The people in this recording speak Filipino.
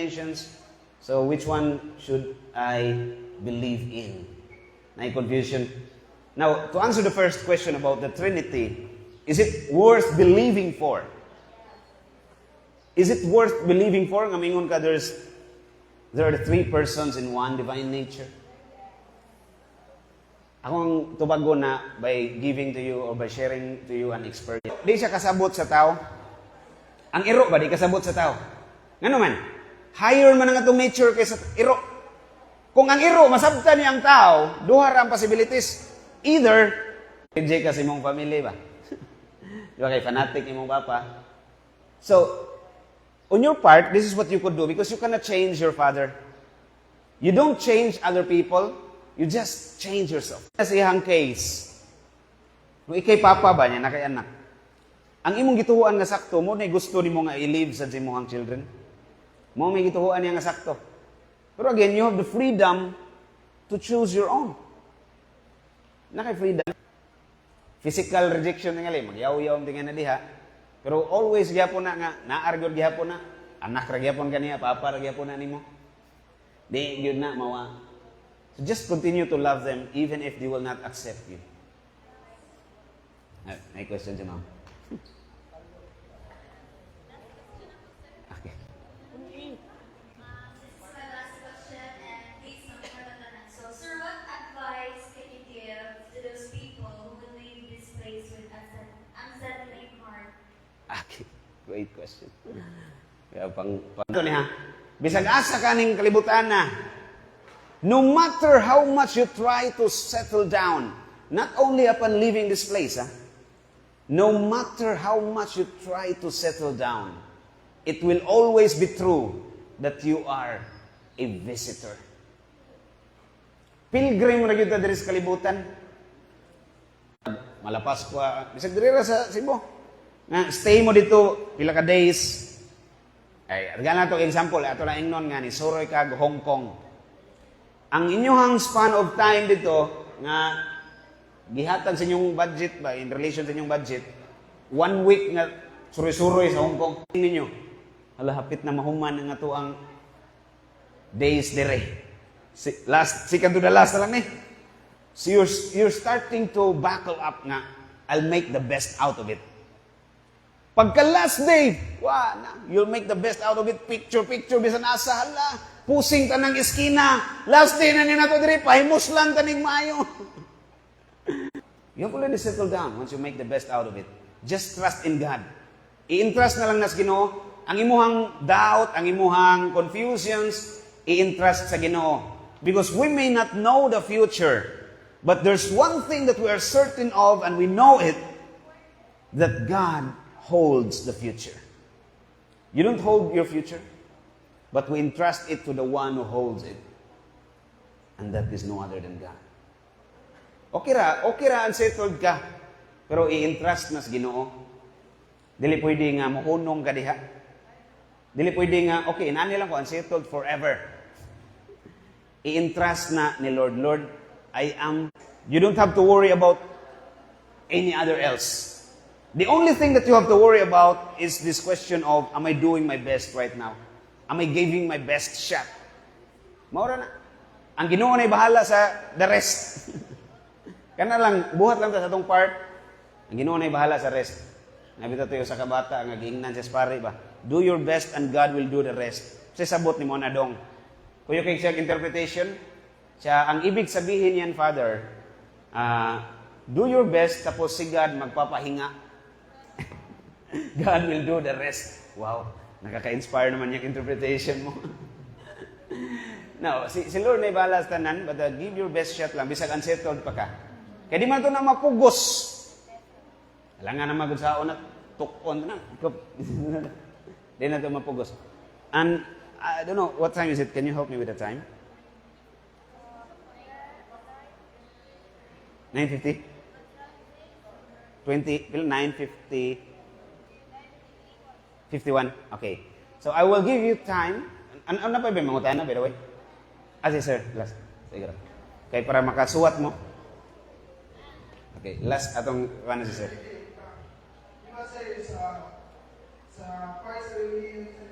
nations. So which one should I believe in? Na confusion. Now, to answer the first question about the Trinity, is it worth believing for? Is it worth believing for? Ngamingon ka, there are the three persons in one divine nature. Akong tubago na by giving to you or by sharing to you an experience. Di siya kasabot sa tao. Ang iro ba, di kasabot sa tao? Ngano man? Higher man ang atong nature kaysa iro. Kung ang iro, masabtan niya ang tao, duha ra ang possibilities. Either, PJ kasi mong family ba? Di ba kay fanatic imong papa? So, on your part, this is what you could do because you cannot change your father. You don't change other people, you just change yourself. Sa iyang case, kung ikay papa ba niya, na kay anak, ang imong gituhuan nga sakto, mo na gusto ni mo nga i-live sa imong children. Mo may gituhuan niya nga sakto. Pero again, you have the freedom to choose your own. Na kay freedom. Physical rejection nga li, magyaw-yaw tinga na diha. Pero always gyapon na nga, naargod gyapon na, anak ra gyapon kaniya, papa ra gyapon na nimo. Di gyud na mawa. So just continue to love them even if they will not accept you. May question si ma'am. Okay. This is my last question, and based on Carolina. So, sir, what advice can you give to those people who will leave this place with unsettling heart? Okay. Great question. Kaya ito niya. Bisag asa kaning kalibutan na. No matter how much you try to settle down, not only upon leaving this place, no matter how much you try to settle down, it will always be true that you are a visitor. Pilgrim na kita diri sa kalibutan. Malapas ko, bisag diri ra sa Cebu. Nga, stay mo dito, pila ka days. Ay, argan na to example, ato lang ingnon nga ni Suroy kag Hong Kong. Ang inyong span of time dito, nga, gihatag sa inyong budget ba, in relation sa inyong budget, 1 week nga suroy-suroy sa Hong Kong. Tingnan ninyo, hapit na mahuman ang ato ang days dire. Second to the last na lang eh. So you're starting to buckle up nga, I'll make the best out of it. Pagka last day, you'll make the best out of it. Picture, bisan asa, hala, pusing tanang iskina. Last day na niyo na to dire, pahimos lang taning mayo. You have already settled down once you make the best out of it. Just trust in God. I-entrust na lang nas Ginoo. Ang imuhang doubt, ang imuhang confusions, i-entrust sa Ginoo. Because we may not know the future, but there's one thing that we are certain of, and we know it, that God holds the future. You don't hold your future, but we entrust it to the one who holds it. And that is no other than God. Okay ra, unsettled ka. Pero i-entrust na sa Ginoo. Dili pwede nga muhunong ka diha. Dili pwede nga, okay, nani lang ko, unsettled forever. I-entrust na ni Lord. Lord, you don't have to worry about any other else. The only thing that you have to worry about is this question of, am I doing my best right now? Am I giving my best shot? Maura na. Ang Ginoo na'y bahala sa the rest. Kana lang, buhat lang ta sa atong part. Ang Ginoo na'y bahala sa rest. Nabita tayo sa kabata, nga giingnan sa pare ba? Do your best and God will do the rest. Kasi sabot ni mo na dong. Kuya kay siya interpretation, siya, ang ibig sabihin yan, Father, do your best, tapos si God magpapahinga. God will do the rest. Wow, nakaka-inspire naman yung interpretation mo. Now, si Lord na ibalas tanan, but give your best shot lang, bisag unsettled pa ka. Kaya di man ito na mapugos. Alangan na magsaon at tukon na. Di na ito mapugos. And, I don't know, what time is it? Can you help me with the time? 9:50? 9:50? 51. Okay. So I will give you time. Ano pa ba mangutan na, by the way? Si sir, last. Sige. Okay, para makasuwat mo. Okay, last atong si sir. Sa First Corinthians